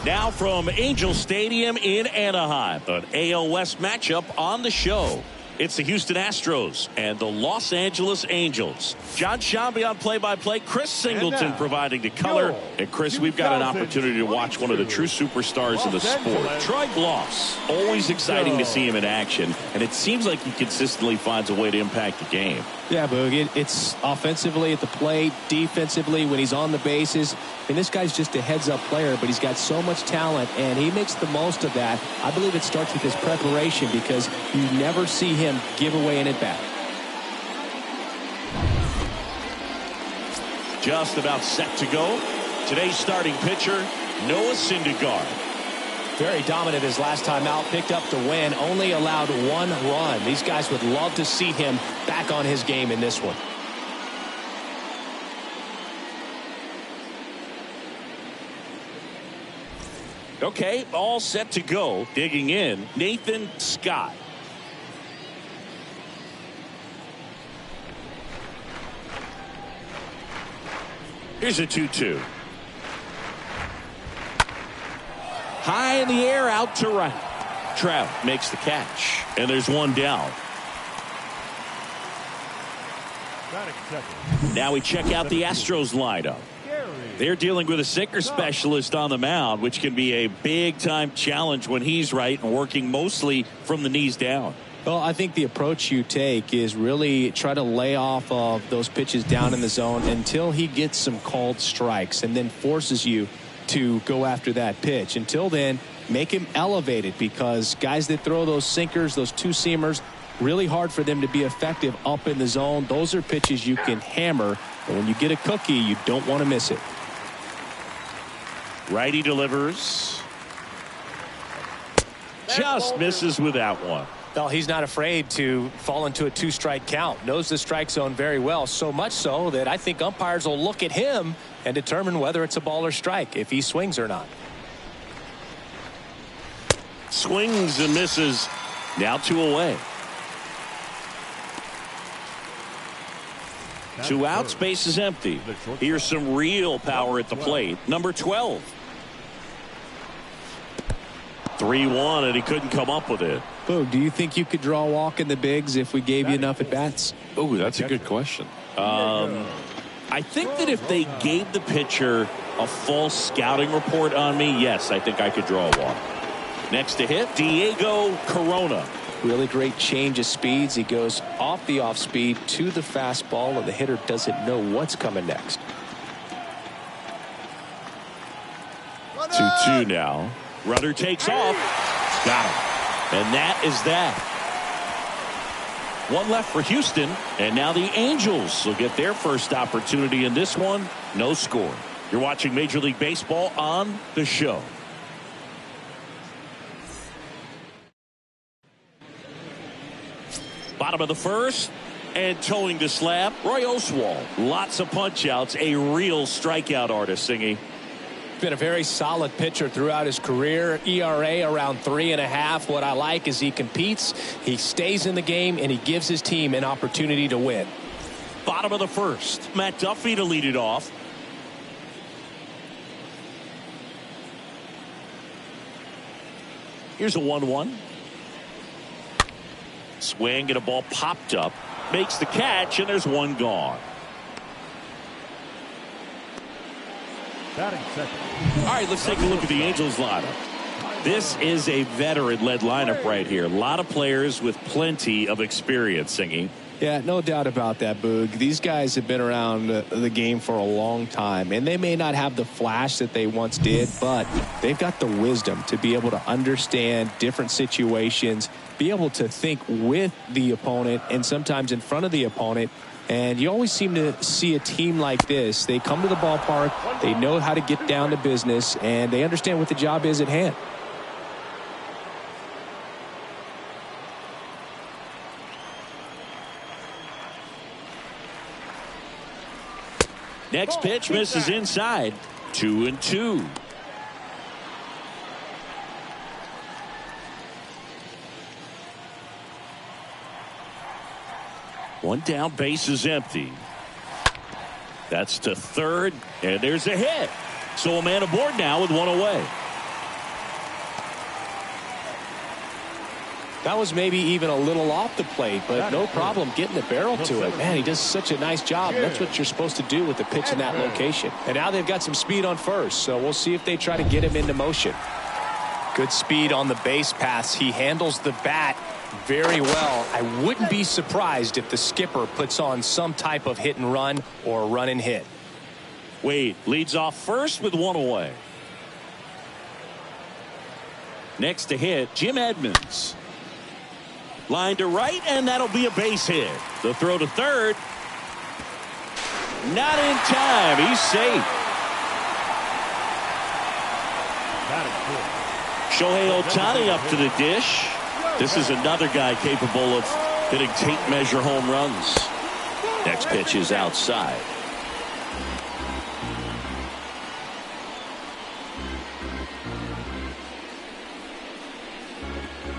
Now from Angel Stadium in Anaheim, an AL West matchup on the show. It's the Houston Astros and the Los Angeles Angels. John Shambi on play-by-play. Chris Singleton providing the color. And Chris, we've got an opportunity to watch one of the true superstars of the sport. Troy Glaus. Always exciting to see him in action. And it seems like he consistently finds a way to impact the game. Yeah, Boog. It's offensively at the plate, defensively when he's on the bases. And this guy's just a heads-up player, but he's got so much talent, and he makes the most of that. I believe it starts with his preparation because you never see him give away an at-bat. Just about set to go. Today's starting pitcher, Noah Syndergaard. Very dominant his last time out, picked up the win, only allowed 1 run. These guys would love to see him back on his game in this one. Okay, all set to go. Digging in, Nathan Scott. Here's a 2-2. High in the air, out to right. Trout makes the catch, and there's one down. Now we check out the Astros lineup. They're dealing with a sinker specialist on the mound, which can be a big-time challenge when he's right and working mostly from the knees down. Well, I think the approach you take is really try to lay off of those pitches down in the zone until he gets some called strikes and then forces you to go after that pitch. Until then, make him elevated, because guys that throw those sinkers, those two-seamers, really hard for them to be effective up in the zone. Those are pitches you can hammer, and when you get a cookie, you don't want to miss it. Righty delivers. Just misses with that one. Well, he's not afraid to fall into a 2-strike count. Knows the strike zone very well, so much so that I think umpires will look at him and determine whether it's a ball or strike, if he swings or not. Swings and misses. Now 2 away. 2 out, space is empty. Here's some real power at the plate. Number 12. 3-1, and he couldn't come up with it. Boo, do you think you could draw a walk in the bigs if we gave you enough at bats? Oh, that's a good question. I think that if they gave the pitcher a full scouting report on me, yes, I think I could draw a walk. Next to hit, Diego Corona. Really great change of speeds. He goes off the off speed to the fastball, and the hitter doesn't know what's coming next. 2-2 now. Runner takes off. Got him. And that is that. 1 left for Houston, and now the Angels will get their first opportunity in this one. No score. You're watching Major League Baseball on the show. Bottom of the first, and towing the slab, Roy Oswalt. Lots of punch outs, a real strikeout artist, Singy. Been a very solid pitcher throughout his career. ERA around 3.5. What I like is he competes, he stays in the game, and he gives his team an opportunity to win. Bottom of the first, Matt Duffy to lead it off. Here's a 1-1. Swing and a ball popped up. Makes the catch, and there's one gone. All right, let's take a look at the Angels lineup. This is a veteran-led lineup right here. A lot of players with plenty of experience, Singy. Yeah, no doubt about that, Boog. These guys have been around the game for a long time, and they may not have the flash that they once did, but they've got the wisdom to be able to understand different situations, be able to think with the opponent and sometimes in front of the opponent. And you always seem to see a team like this. They come to the ballpark, they know how to get down to business, and they understand what the job is at hand. Next pitch misses inside. 2-2. One down, base is empty. That's to third, and there's a hit. So a man aboard now with one away. That was maybe even a little off the plate, but no problem getting the barrel to it. Man, he does such a nice job. That's what you're supposed to do with the pitch in that location. And now they've got some speed on first, so we'll see if they try to get him into motion. Good speed on the base paths. He handles the bat very well. I wouldn't be surprised if the skipper puts on some type of hit and run or run and hit. Wade leads off first with one away. Next to hit, Jim Edmonds. Line to right, and that'll be a base hit. The throw to third. Not in time. He's safe. Shohei Ohtani up to the dish. This is another guy capable of hitting tape measure home runs. Next pitch is outside.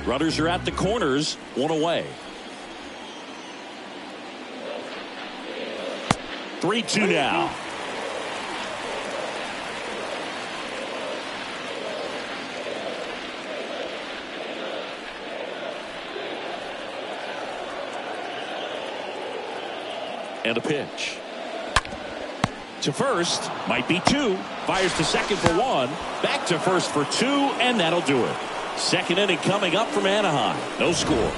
Runners are at the corners, one away. 3-2 now. And a pitch. To first, might be two. Fires to second for one. Back to first for two, and that'll do it. Second inning coming up from Anaheim. No score.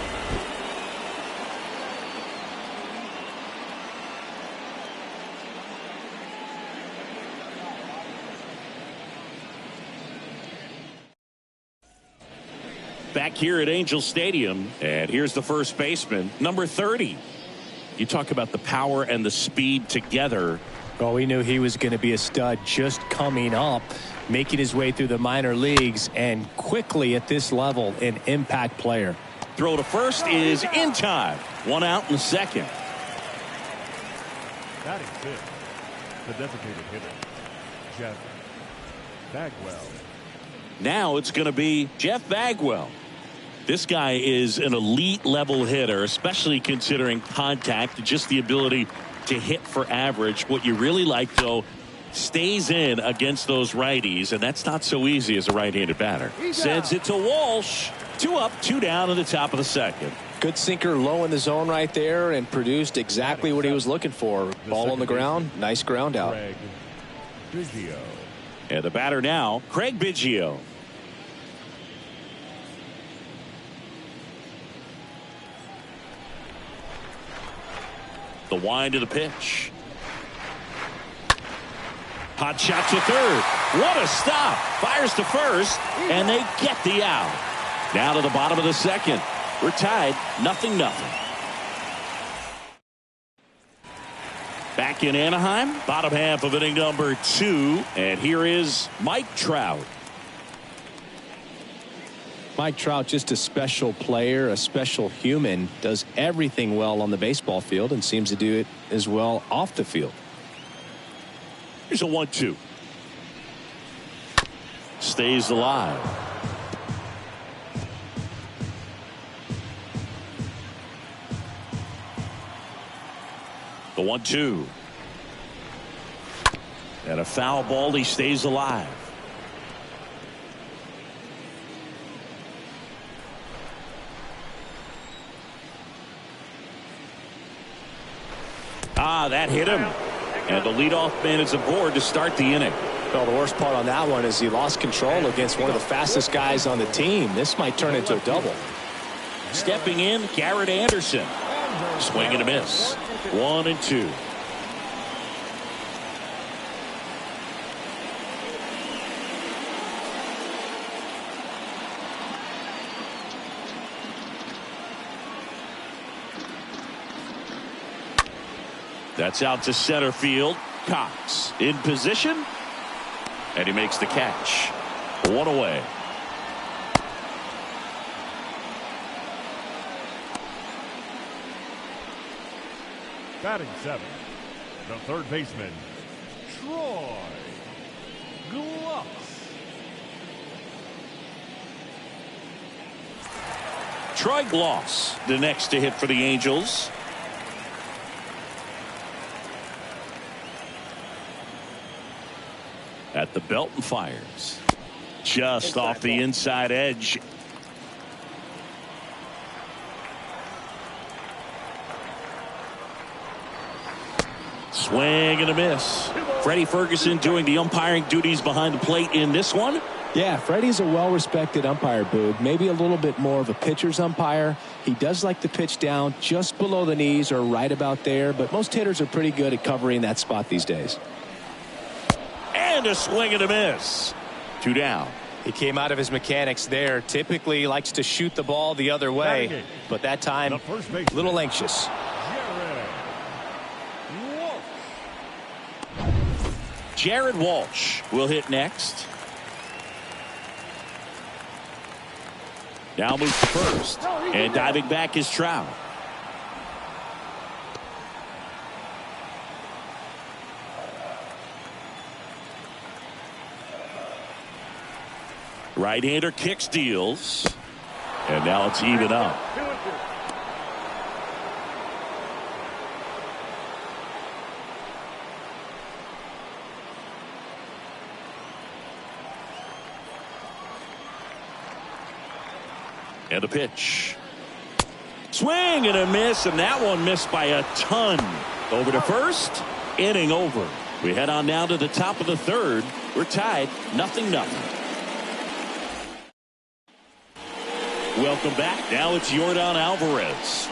Back here at Angel Stadium, and here's the first baseman, number 30. You talk about the power and the speed together. Well, we knew he was going to be a stud just coming up, making his way through the minor leagues, and quickly at this level, an impact player. Throw to first is in time. One out in the second. Batting fifth, the designated hitter, Jeff Bagwell. Now it's going to be Jeff Bagwell. This guy is an elite level hitter, especially considering contact, just the ability to hit for average. What you really like, though, stays in against those righties, and that's not so easy as a right-handed batter. Sends it to Walsh. 2 up, 2 down in the top of the second. Good sinker low in the zone right there and produced exactly what he was looking for. Ball on the ground, nice ground out. Craig Biggio. And the batter now, Craig Biggio. The wind of the pitch. Hot shot to third. What a stop. Fires to first, and they get the out. Now to the bottom of the second. We're tied, 0-0. Back in Anaheim, bottom half of inning number 2, and here is Mike Trout. Mike Trout, just a special player, a special human, does everything well on the baseball field and seems to do it as well off the field. Here's a 1-2. Stays alive. The 1-2. And a foul ball. He stays alive. That hit him. And the leadoff man is aboard to start the inning. Well, the worst part on that one is he lost control against one of the fastest guys on the team. This might turn into a double. Stepping in, Garrett Anderson. Swing and a miss. 1-2. That's out to center field. Cox in position, and he makes the catch. 1 away. Batting seventh, the third baseman, Troy Glaus. Troy Glaus, the next to hit for the Angels. At the belt and fires. Just off the inside edge. Swing and a miss. Freddie Ferguson doing the umpiring duties behind the plate in this one. Yeah, Freddie's a well-respected umpire, Boog. Maybe a little bit more of a pitcher's umpire. He does like to pitch down just below the knees or right about there, but most hitters are pretty good at covering that spot these days. And a swing and a miss. 2 down. He came out of his mechanics there. Typically likes to shoot the ball the other way, but that time a little anxious. Jared Walsh will hit next. Now moves to first. And diving back is Trout. Right-hander kicks, deals. And now it's even up. And a pitch. Swing and a miss, and that one missed by a ton. Over to first. Inning over. We head on down to the top of the third. We're tied 0-0. Welcome back. Now it's Yordan Alvarez.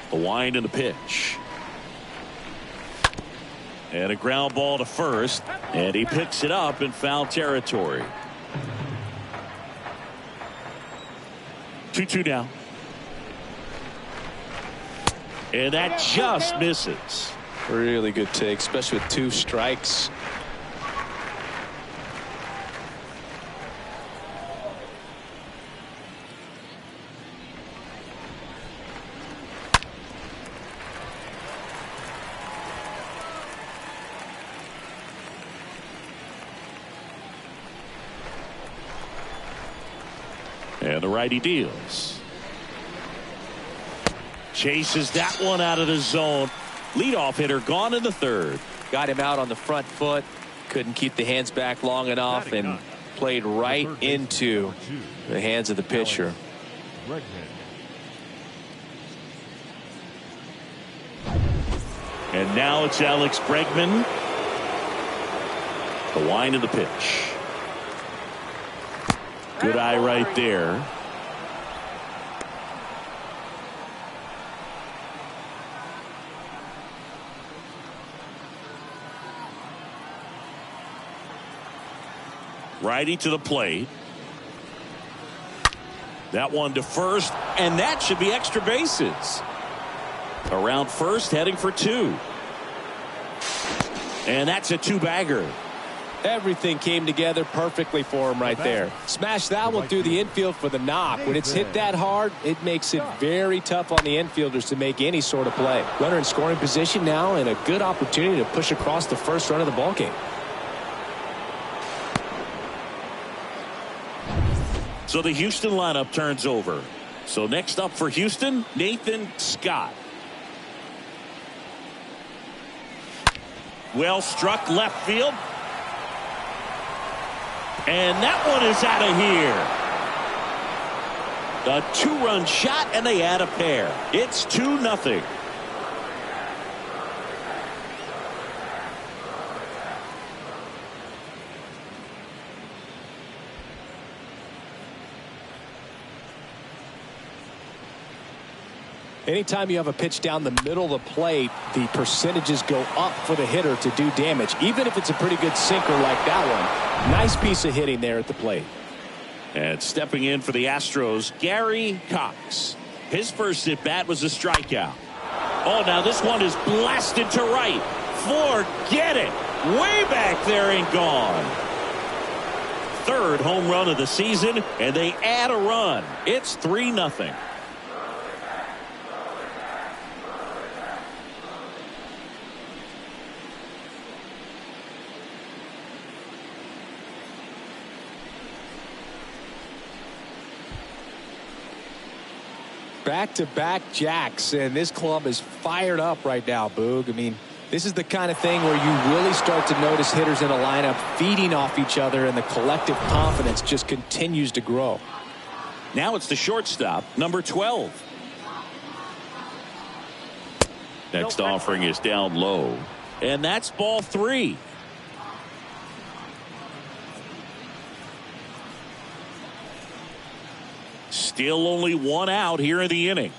The wind and the pitch. And a ground ball to first. And he picks it up in foul territory. 2-2 now. And that just misses. Really good take, especially with 2 strikes. And the righty deals. Chases that one out of the zone. Leadoff hitter gone in the third. Got him out on the front foot. Couldn't keep the hands back long enough and played right into the hands of the pitcher. And now it's Alex Bregman. The wind of the pitch. Good eye right there. Righty to the plate. That one to first, and that should be extra bases. Around first, heading for 2. And that's a 2-bagger. Everything came together perfectly for him right there. Smash that one through the infield for the knock. When it's hit that hard, it makes it very tough on the infielders to make any sort of play. Runner in scoring position now, and a good opportunity to push across the first run of the ballgame. So the Houston lineup turns over. So next up for Houston, Nathan Scott. Well struck left field. And that one is out of here. A 2-run shot, and they add a pair. It's 2-0. Anytime you have a pitch down the middle of the plate, the percentages go up for the hitter to do damage, even if it's a pretty good sinker like that one. Nice piece of hitting there at the plate. And stepping in for the Astros, Gary Cox. His first at bat was a strikeout. Oh, now this one is blasted to right. Forget it. Way back there and gone. Third home run of the season, and they add a run. It's 3-0. Back-to-back jacks, and this club is fired up right now, Boog. I mean, This is the kind of thing where you really start to notice hitters in a lineup feeding off each other, and the collective confidence just continues to grow. Now it's the shortstop, number 12. Next offering is down low, and that's ball 3. Still only 1 out here in the inning.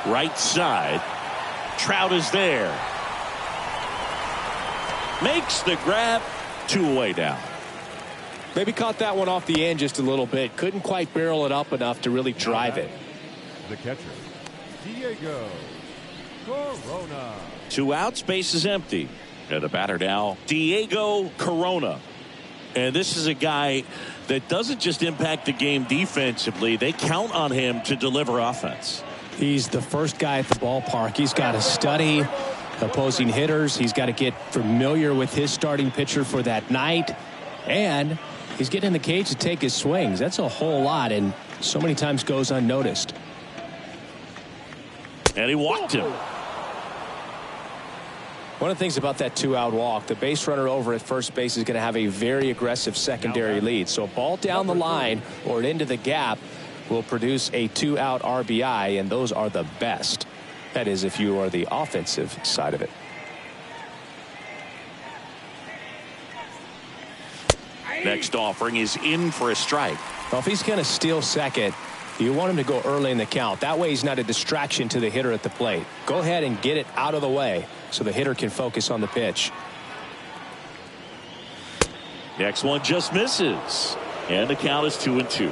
Right side. Trout is there. Makes the grab. 2 away now. Maybe caught that one off the end just a little bit. Couldn't quite barrel it up enough to really drive it. The catcher, Diego Corona. 2 outs, base is empty. And the batter now, Diego Corona. And this is a guy that doesn't just impact the game defensively. They count on him to deliver offense. He's the first guy at the ballpark. He's got to study opposing hitters. He's got to get familiar with his starting pitcher for that night. And he's getting in the cage to take his swings. That's a whole lot, and so many times goes unnoticed. And he walked him. One of the things about that 2-out walk, the base runner over at first base is going to have a very aggressive secondary lead. So a ball down the line or into the gap will produce a 2-out RBI, and those are the best. That is, if you are the offensive side of it. Next offering is in for a strike. Well, if he's going to steal second, you want him to go early in the count. That way he's not a distraction to the hitter at the plate. Go ahead and get it out of the way so the hitter can focus on the pitch. Next one just misses. And the count is 2-2.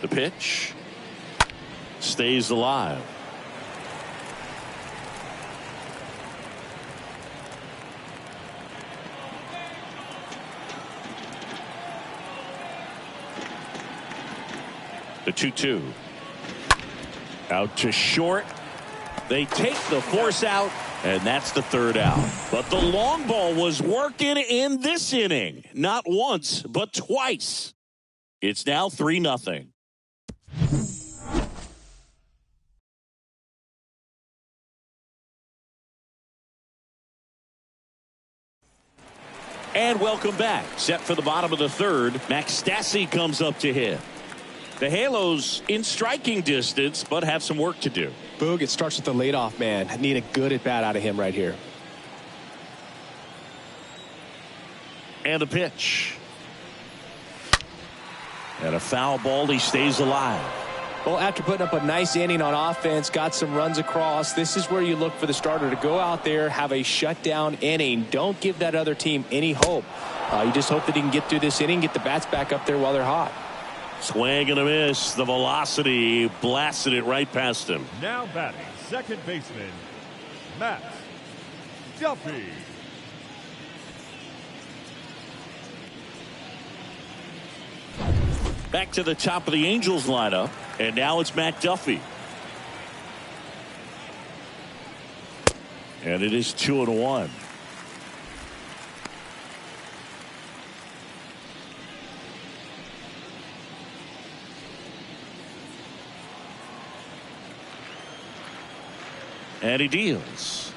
The pitch stays alive. The 2-2. Out to short. They take the force out, and that's the 3rd out. But the long ball was working in this inning. Not once, but twice. It's now 3-0. And welcome back. Set for the bottom of the 3rd. Max Stassi comes up to hit. The Halos in striking distance, but have some work to do. Boog, it starts with the leadoff man. I need a good at bat out of him right here. And a pitch. And a foul ball. He stays alive. Well, after putting up a nice inning on offense, got some runs across, this is where you look for the starter to go out there, have a shutdown inning. Don't give that other team any hope. You just hope that he can get through this inning, get the bats back up there while they're hot. Swing and a miss. The velocity blasted it right past him. Now batting, second baseman, Matt Duffy. Back to the top of the Angels lineup, and now it's Matt Duffy. And it is 2-1. And he deals.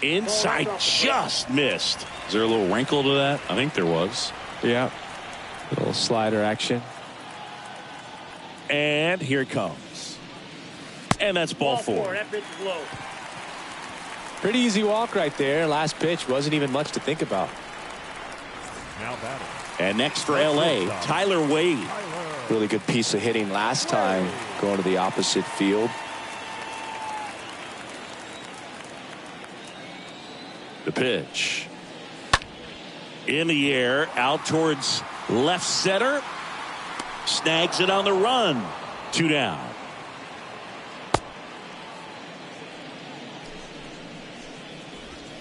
Inside, just missed. Is there a little wrinkle to that? I think there was. Yeah. A little slider action. And here it comes. And that's ball 4. That pitch is low. Pretty easy walk right there. Last pitch wasn't even much to think about. Now batting. And next for LA, Tyler Wade. Really good piece of hitting last time, going to the opposite field. The pitch. In the air, out towards left center. Snags it on the run. 2 down.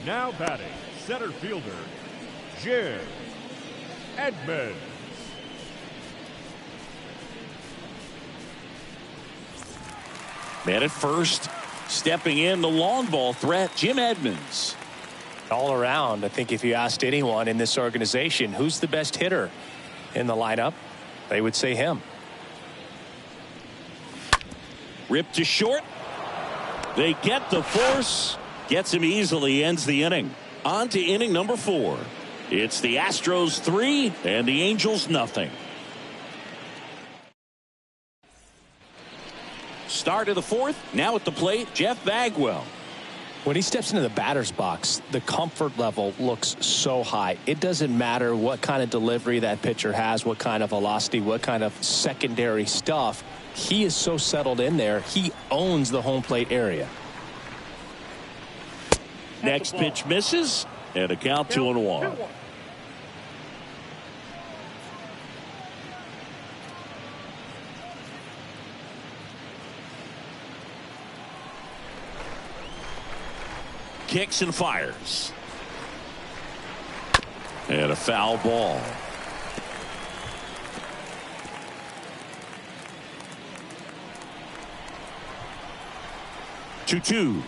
Now batting, center fielder, Jim Edmonds. Man at first, stepping in the long ball threat, Jim Edmonds. All around, I think if you asked anyone in this organization who's the best hitter in the lineup, they would say him. Ripped to short. They get the force. Gets him easily. Ends the inning. On to inning number 4. It's the Astros 3 and the Angels nothing. Start of the 4th. Now at the plate, Jeff Bagwell. When he steps into the batter's box, the comfort level looks so high. It doesn't matter what kind of delivery that pitcher has, what kind of velocity, what kind of secondary stuff. He is so settled in there. He owns the home plate area. Next pitch misses, and a count 2-1. Kicks and fires. And a foul ball. Two.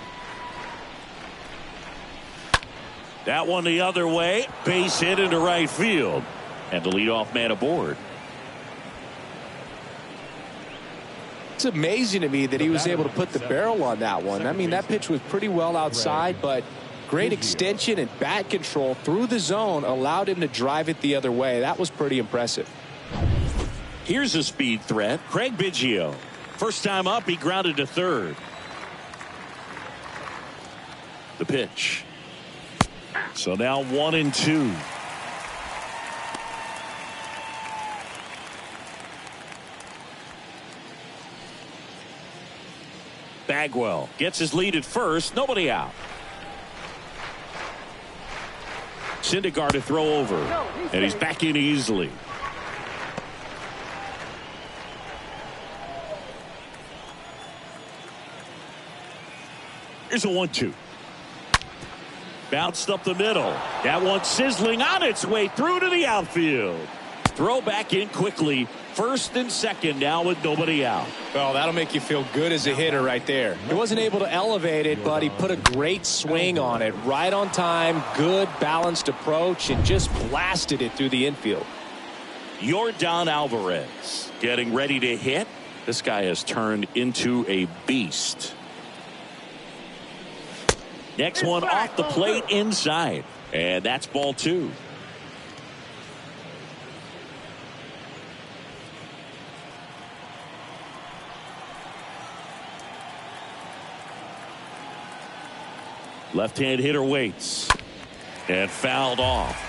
That one the other way. Base hit into right field. And the leadoff man aboard. It's amazing to me that he was able to put the barrel on that one. I mean, that pitch was pretty well outside, but great extension and bat control through the zone allowed him to drive it the other way. That was pretty impressive. Here's a speed threat. Craig Biggio. First time up, he grounded to third. The pitch. So now 1-2. Bagwell gets his lead at first. Nobody out. Syndergaard to throw over. And he's back in easily. Here's a 1-2. Bounced up the middle. That one sizzling on its way through to the outfield. Throw back in quickly. First and second now with nobody out. Well, that'll make you feel good as a hitter right there. He wasn't able to elevate it, but he put a great swing on it. Right on time, good balanced approach, and just blasted it through the infield. Yordan Alvarez getting ready to hit. This guy has turned into a beast. Next one off the plate inside. And that's ball 2. Left-hand hitter waits. And fouled off.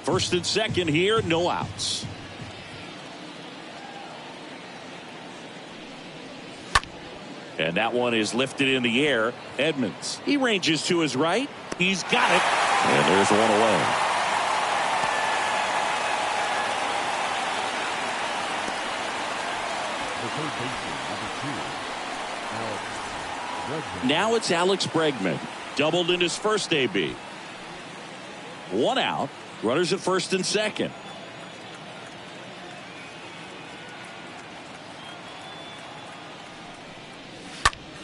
First and second here, no outs. And that one is lifted in the air. Edmonds, he ranges to his right. He's got it. And there's one away. Now it's Alex Bregman. Doubled in his first AB. One out. Runners at first and second.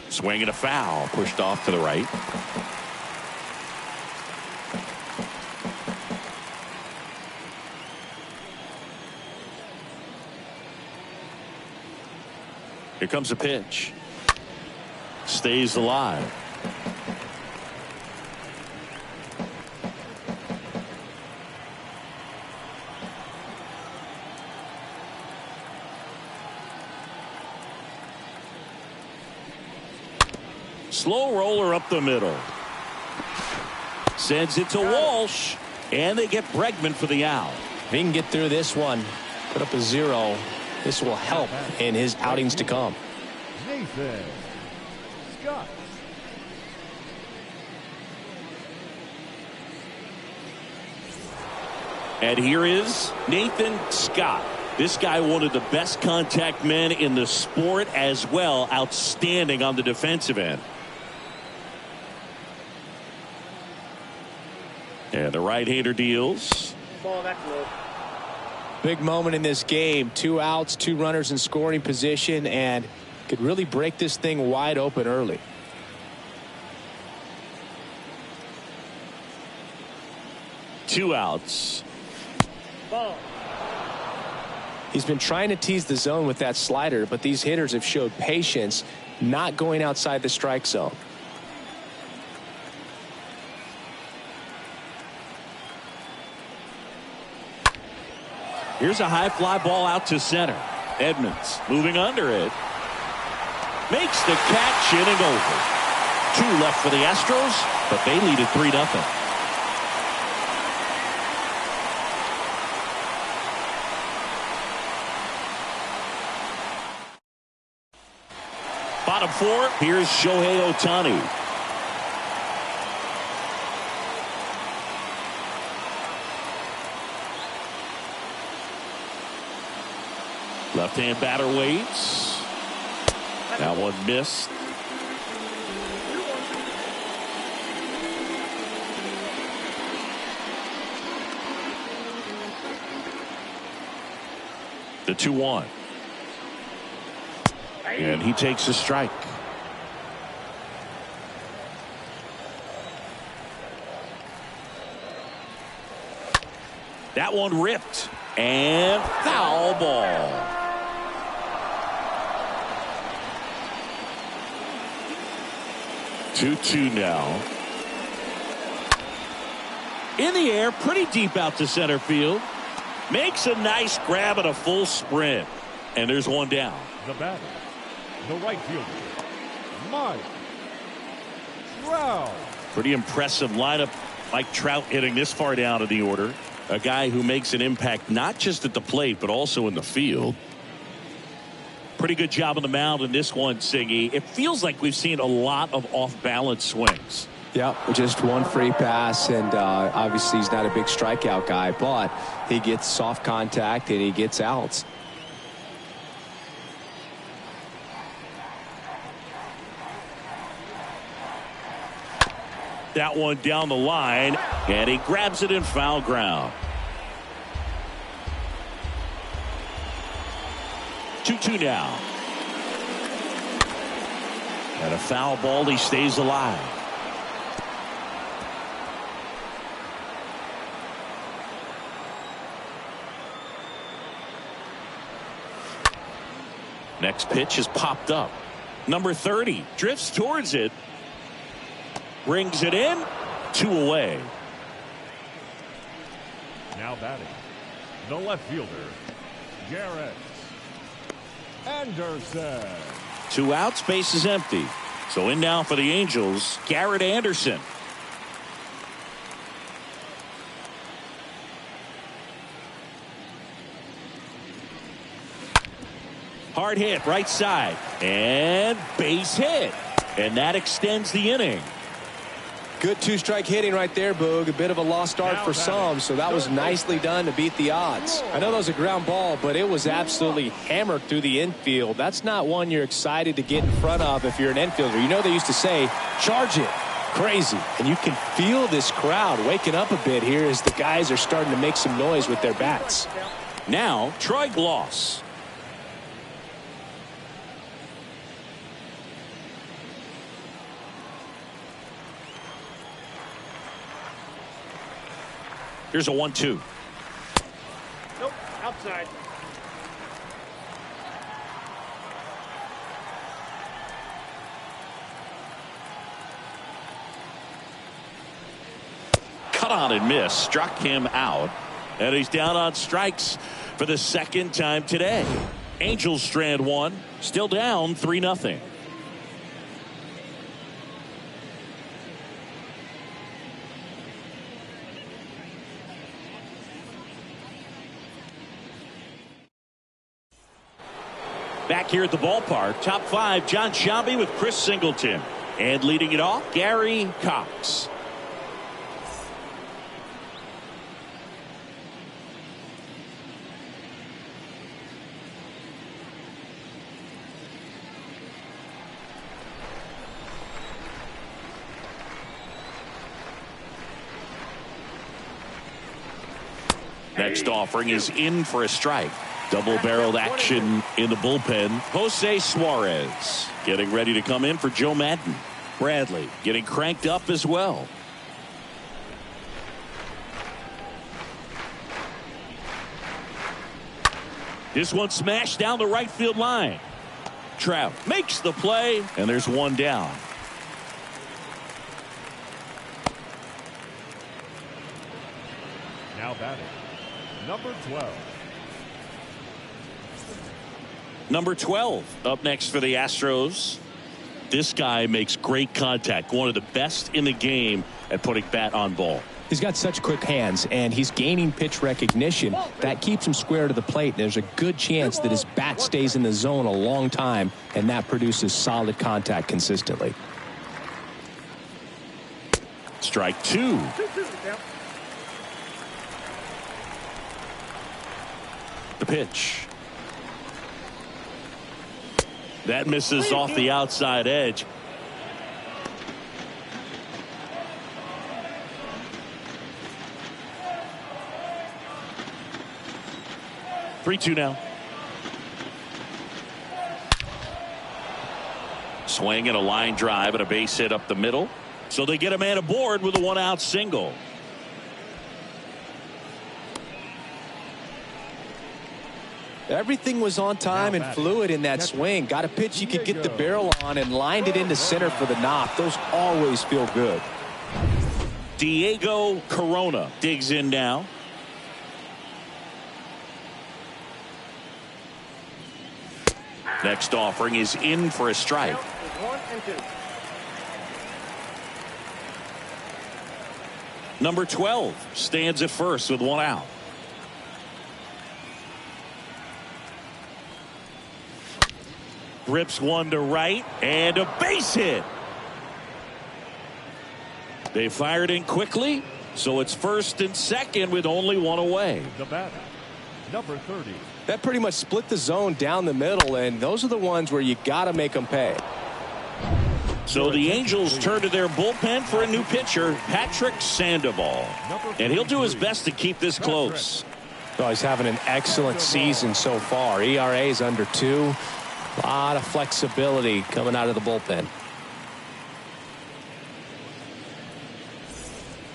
Swing and a foul. Pushed off to the right. Here comes a pitch. Stays alive. Slow roller up the middle. Sends it to Walsh. And they get Bregman for the out. If he can get through this one, put up a 0, this will help in his outings to come. Nathan Scott. And here is Nathan Scott. This guy, one of the best contact men in the sport as well. Outstanding on the defensive end. And the right-hander deals. Ball, that's low. Big moment in this game. 2 outs, 2 runners in scoring position, and could really break this thing wide open early. Two outs. Ball. He's been trying to tease the zone with that slider, but these hitters have showed patience, not going outside the strike zone. Here's a high fly ball out to center. Edmonds moving under it. Makes the catch, inning over. 2 left for the Astros, but they lead it 3-0. Bottom 4, here's Shohei Ohtani. Left-hand batter waits. That one missed. The 2-1. And he takes a strike. That one ripped. And foul ball. Two now. In the air, pretty deep out to center field. Makes a nice grab at a full sprint. And there's one down. The batter, the right fielder, Mike Trout. Pretty impressive lineup. Mike Trout hitting this far down in the order. A guy who makes an impact not just at the plate, but also in the field. Pretty good job on the mound in this one, Siggy. It feels like we've seen a lot of off-balance swings. Yep, just one free pass, and obviously he's not a big strikeout guy, but he gets soft contact and he gets outs. That one down the line, and he grabs it in foul ground. 2-2 now. And a foul ball, he stays alive. Next pitch is popped up. Number 30 drifts towards it. Brings it in. 2 away. Now batting, the left fielder, Garrett Anderson. 2 outs, base is empty. So in now for the Angels, Garrett Anderson. Hard hit right side and base hit, and that extends the inning. Good 2-strike hitting right there, Boog. A bit of a lost start for some, so that was nicely done to beat the odds. I know that was a ground ball, but it was absolutely hammered through the infield. That's not one you're excited to get in front of if you're an infielder. You know they used to say, charge it. Crazy. And you can feel this crowd waking up a bit here as the guys are starting to make some noise with their bats. Now, Troy Gloss. Here's a 1-2. Nope, outside. Cut on and miss. Struck him out. And he's down on strikes for the second time today. Angels strand 1. Still down 3-0. Back here at the ballpark, top 5, John Sciambi with Chris Singleton. And leading it off, Gary Cox. Next offering is in for a strike. Double-barreled action in the bullpen. Jose Suarez getting ready to come in for Joe Madden. Bradley getting cranked up as well. This one smashed down the right field line. Trout makes the play, and there's one down. Now batting, number 12. Number 12 up next for the Astros. This guy makes great contact. One of the best in the game at putting bat on ball. He's got such quick hands, and he's gaining pitch recognition. That keeps him square to the plate. There's a good chance that his bat stays in the zone a long time, and that produces solid contact consistently. Strike two. The pitch. That misses off the outside edge. 3-2 now. Swing and a line drive and a base hit up the middle. So they get a man aboard with a one-out single. Everything was on time and fluid in that swing. Got a pitch you could get the barrel on and lined it into center for the knock. Those always feel good. Diego Corona digs in now. Next offering is in for a strike. 1-2. Number 12 stands at first with one out. Rips one to right and a base hit. They fired in quickly, so it's first and second with only one away. The batter, number 30. That pretty much split the zone down the middle, and those are the ones where you got to make them pay. So the Angels turn to their bullpen for a new pitcher, Patrick Sandoval. And he'll do his best to keep this close. Oh, he's having an excellent season so far. ERA is under 2. A lot of flexibility coming out of the bullpen.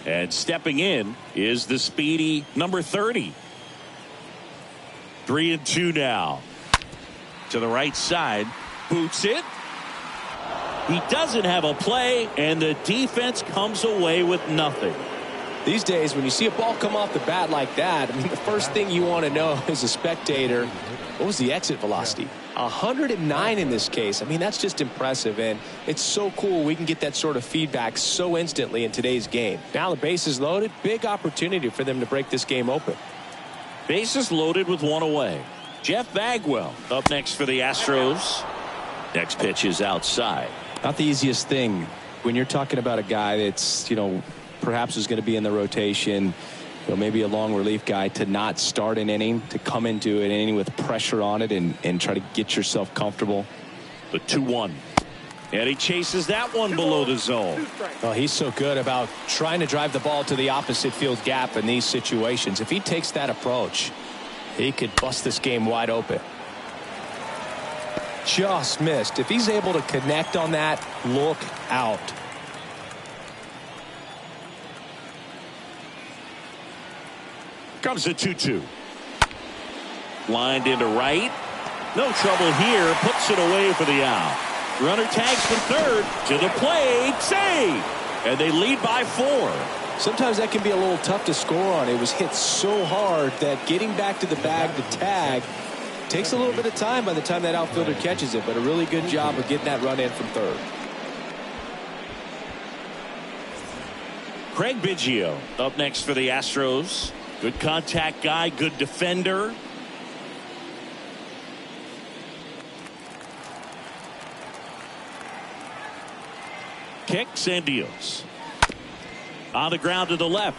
And stepping in is the speedy number 30. 3-2 now. To the right side. Boots it. He doesn't have a play, and the defense comes away with nothing. These days, when you see a ball come off the bat like that, I mean, the first thing you want to know as a spectator, what was the exit velocity? 109 in this case. I mean, that's just impressive, and it's so cool we can get that sort of feedback so instantly in today's game. Now the base is loaded. Big opportunity for them to break this game open. Bases loaded with one away. Jeff Bagwell up next for the Astros. Next pitch is outside. Not the easiest thing when you're talking about a guy that's, perhaps is going to be in the rotation, maybe a long relief guy, to not start an inning, to come into an inning with pressure on it and try to get yourself comfortable. The 2-1. And he chases that one below the zone. Well, he's so good about trying to drive the ball to the opposite field gap in these situations. If he takes that approach, he could bust this game wide open. Just missed. If he's able to connect on that, look out. Comes the 2-2. Lined into right. No trouble here. Puts it away for the out. Runner tags from third to the plate. Save. And they lead by 4. Sometimes that can be a little tough to score on. It was hit so hard that getting back to the bag to tag takes a little bit of time by the time that outfielder catches it, but a really good job of getting that run in from third. Craig Biggio up next for the Astros. Good contact guy, good defender. Kicks and deals. On the ground to the left.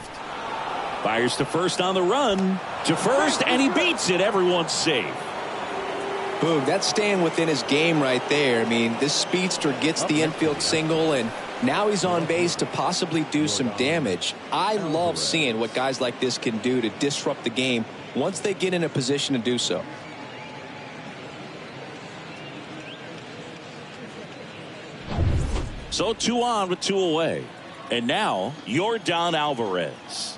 Fires to first on the run. To first, and he beats it. Everyone's safe. Boog, that's staying within his game right there. I mean, this speedster gets the infield single, and Now he's on base to possibly do some damage. I love seeing what guys like this can do to disrupt the game once they get in a position to do so. So 2 on with 2 away. And now Yordan Alvarez.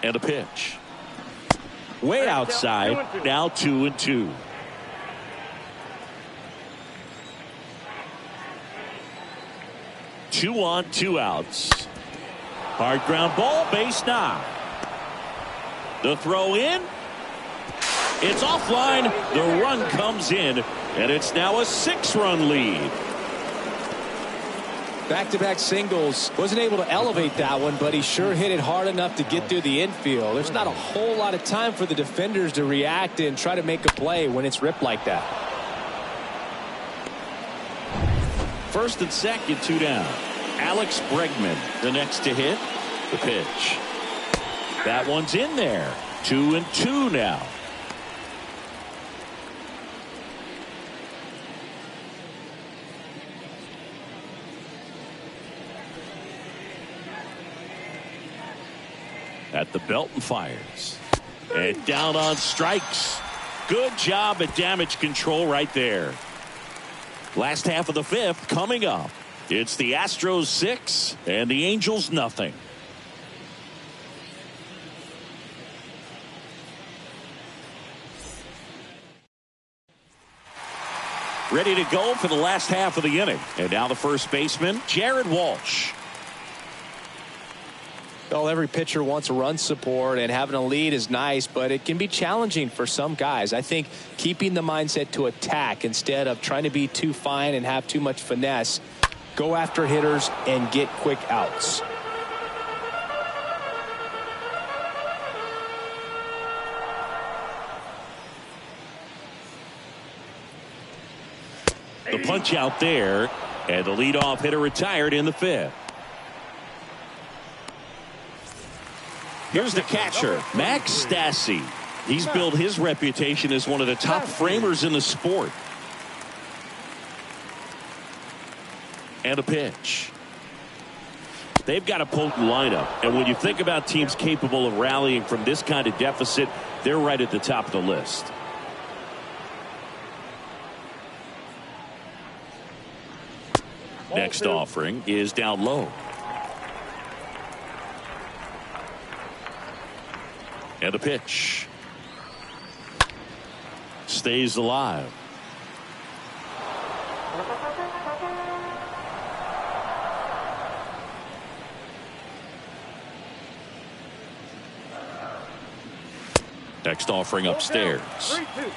And a pitch. Way outside. Now 2-2. Two on, 2 outs. Hard ground ball, base knock. The throw in. It's offline. The run comes in, and it's now a 6-run lead. Back-to-back singles. Wasn't able to elevate that one, but he sure hit it hard enough to get through the infield. There's not a whole lot of time for the defenders to react and try to make a play when it's ripped like that. First and second, 2 down. Alex Bregman, the next to hit. The pitch. That one's in there. 2-2 now. At the belt and fires. And down on strikes. Good job at damage control right there. Last half of the 5th coming up. It's the Astros 6 and the Angels nothing. Ready to go for the last half of the inning. And now the first baseman, Jared Walsh. Well, every pitcher wants run support, and having a lead is nice, but it can be challenging for some guys. I think keeping the mindset to attack instead of trying to be too fine and have too much finesse, go after hitters and get quick outs. The punch out there, and the leadoff hitter retired in the 5th. Here's the catcher, Max Stassi. He's built his reputation as one of the top framers in the sport. And a pitch. They've got a potent lineup, and when you think about teams capable of rallying from this kind of deficit, they're right at the top of the list. Next offering is down low. And a pitch. Stays alive. Next offering upstairs. 3-2.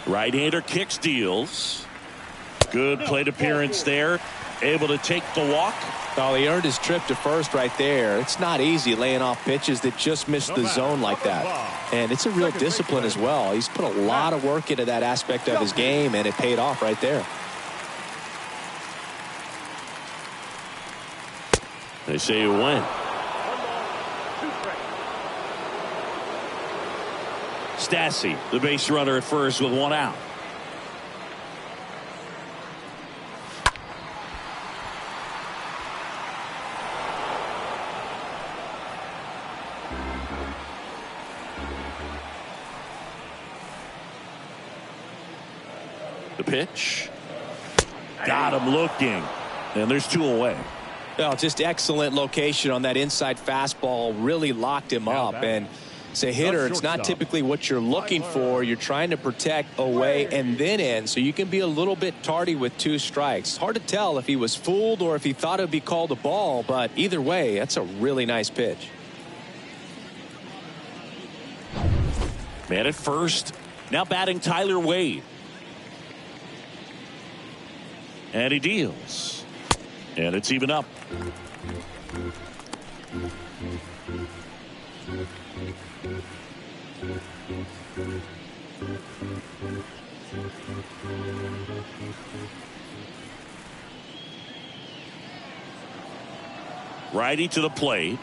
Right-hander kicks, deals. Good plate appearance there. Able to take the walk. Oh, he earned his trip to first right there. It's not easy laying off pitches that just miss the zone like that. And it's a real discipline as well. He's put a lot of work into that aspect of his game, and it paid off right there. They say you win. Stassi, the base runner at first with 1 out. The pitch. Got him looking. And there's 2 away. Well, just excellent location on that inside fastball. Really locked him up. And as a hitter, it's not typically what you're looking for. You're trying to protect away and then in, so you can be a little bit tardy with 2 strikes. Hard to tell if he was fooled or if he thought it would be called a ball, but either way, that's a really nice pitch. Man at first. Now batting Tyler Wade. And he deals. And it's even up. Righty to the plate.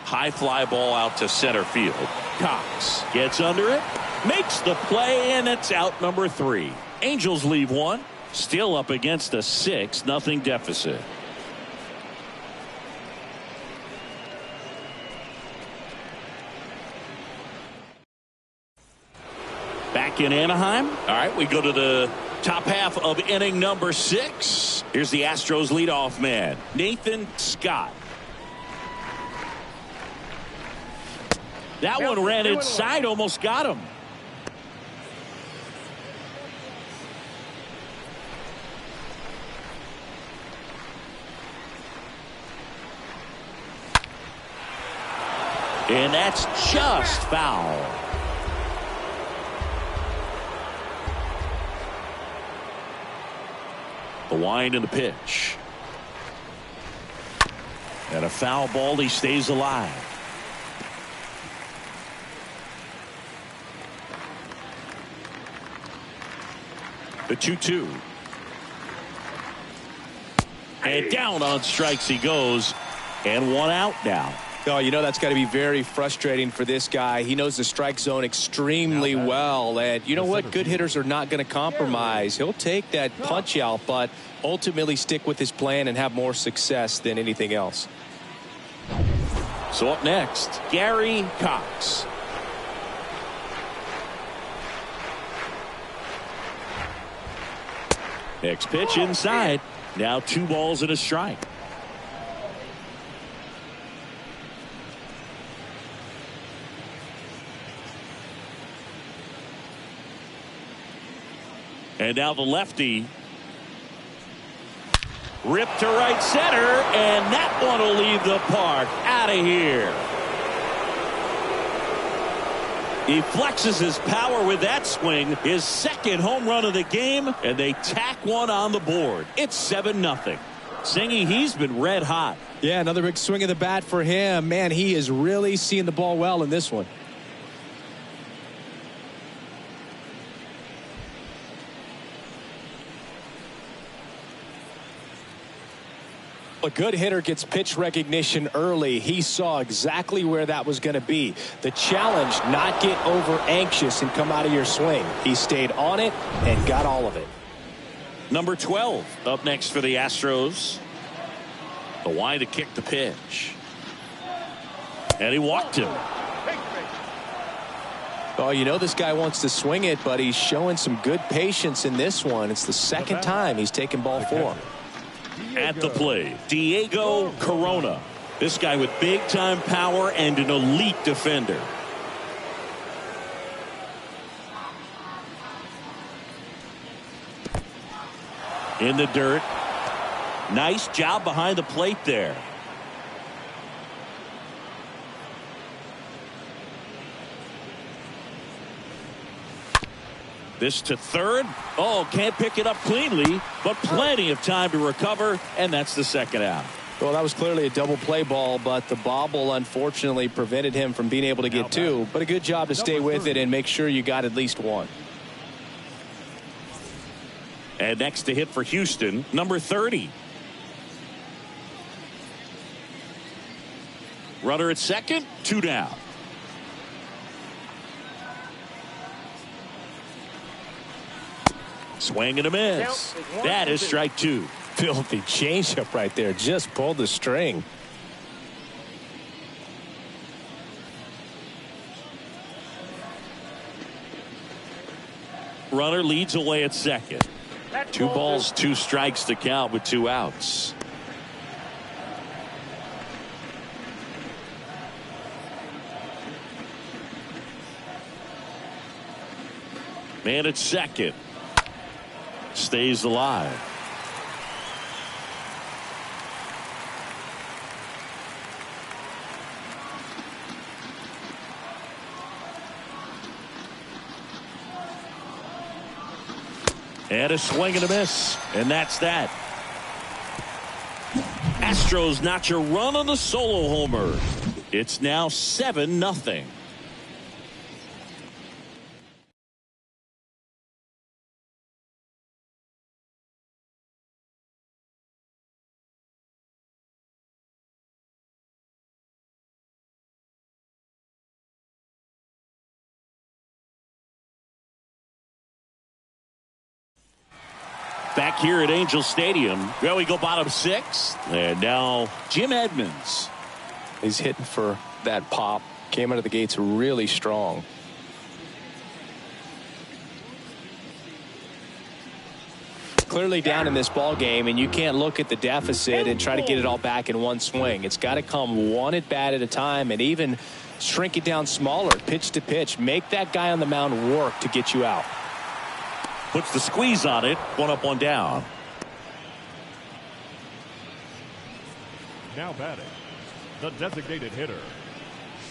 High fly ball out to center field. Cox gets under it, makes the play, and it's out number 3. Angels leave one. Still up against a 6-0 deficit. Back in Anaheim. All right, we go to the top half of inning number 6. Here's the Astros leadoff man, Nathan Scott. That one ran inside, almost got him. And that's just foul. The wind and the pitch. And a foul ball. He stays alive. The 2-2. And down on strikes he goes. And one out now. Oh, you know that's got to be very frustrating for this guy. He knows the strike zone extremely well. And you know what? Good hitters are not going to compromise. He'll take that punch out, but ultimately stick with his plan and have more success than anything else. So up next, Gary Cox. Next pitch inside. Now 2 balls and a strike. And now the lefty. Ripped to right center, and that one will leave the park. Out of here. He flexes his power with that swing. His second home run of the game, and they tack one on the board. It's 7-0. Singy, he's been red hot. Yeah, another big swing of the bat for him. Man, he is really seeing the ball well in this one. A good hitter gets pitch recognition early. He saw exactly where that was going to be. The challenge, not get over anxious and come out of your swing. He stayed on it and got all of it. Number 12 up next for the Astros. The wind to kick the pitch. And he walked him. Oh, you know this guy wants to swing it, but he's showing some good patience in this one. It's the second time he's taken ball 4. At the plate, Diego Corona. This guy with big-time power and an elite defender. In the dirt. Nice job behind the plate there. This to third. Oh, can't pick it up cleanly, but plenty of time to recover, and that's the second out. Well, that was clearly a double play ball, but the bobble unfortunately prevented him from being able to get 2. But a good job to stay with it and make sure you got at least 1. And next to hit for Houston, number 30. Runner at second, 2 down. Swing and a miss. That is strike 2. Filthy changeup right there. Just pulled the string. Runner leads away at second. 2 balls, 2 strikes to count with 2 outs. Man at second. Stays alive. And a swing and a miss. And that's that. Astros notch a run on the solo homer. It's now 7-0. Back here at Angel Stadium, well, we go bottom 6. And now Jim Edmonds. He's hitting for that pop. Came out of the gates really strong. Clearly down in this ball game, and you can't look at the deficit and try to get it all back in one swing. It's got to come one at bat at a time, and even shrink it down smaller, pitch to pitch. Make that guy on the mound work to get you out. Puts the squeeze on it. 1 up, 1 down. Now batting, the designated hitter,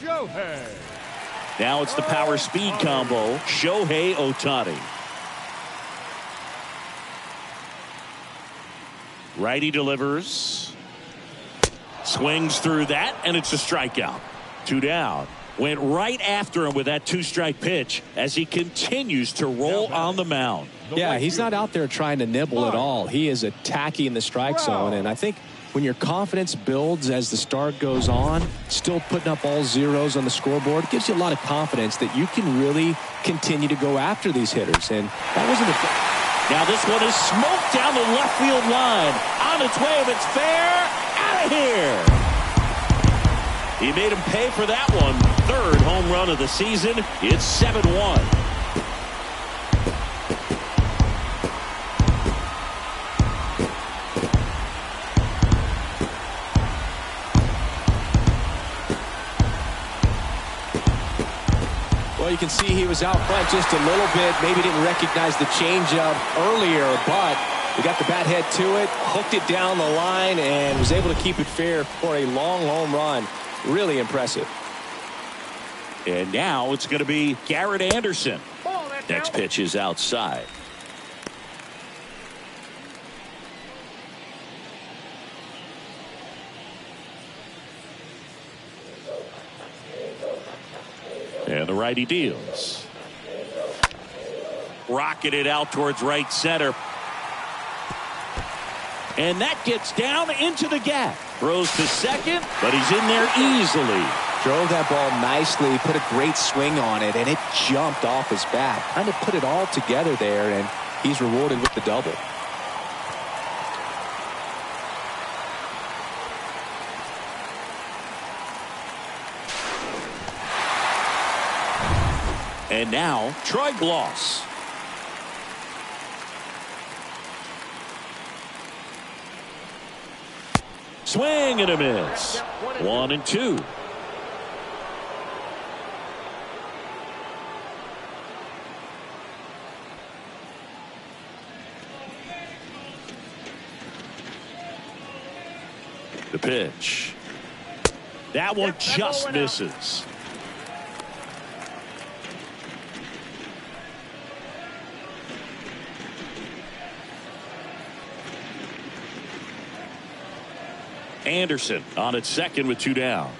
Shohei. Now it's the power speed combo. Shohei Ohtani. Righty delivers. Swings through that, and it's a strikeout. 2 down. Went right after him with that 2-strike pitch as he continues to roll on the mound. Yeah, he's not out there trying to nibble at all. He is attacking the strike zone, and I think when your confidence builds as the start goes on, still putting up all zeros on the scoreboard, gives you a lot of confidence that you can really continue to go after these hitters. And that wasn't a... Now this one is smoked down the left field line. On its way, if it's fair, out of here. He made him pay for that one. 3rd home run of the season. It's 7-1. Well, you can see he was out front just a little bit. Maybe didn't recognize the changeup earlier, but he got the bat head to it, hooked it down the line, and was able to keep it fair for a long home run. Really impressive. And now it's going to be Garrett Anderson. Next pitch is outside. And the righty deals. Rocketed out towards right center. And that gets down into the gap. Throws to second, but he's in there easily. Drove that ball nicely, put a great swing on it, and it jumped off his bat. Kind of put it all together there, and he's rewarded with the double. And now, Troy Gloss. Swing and a miss. 1-2. The pitch. That one just misses. Anderson on at second with 2 down.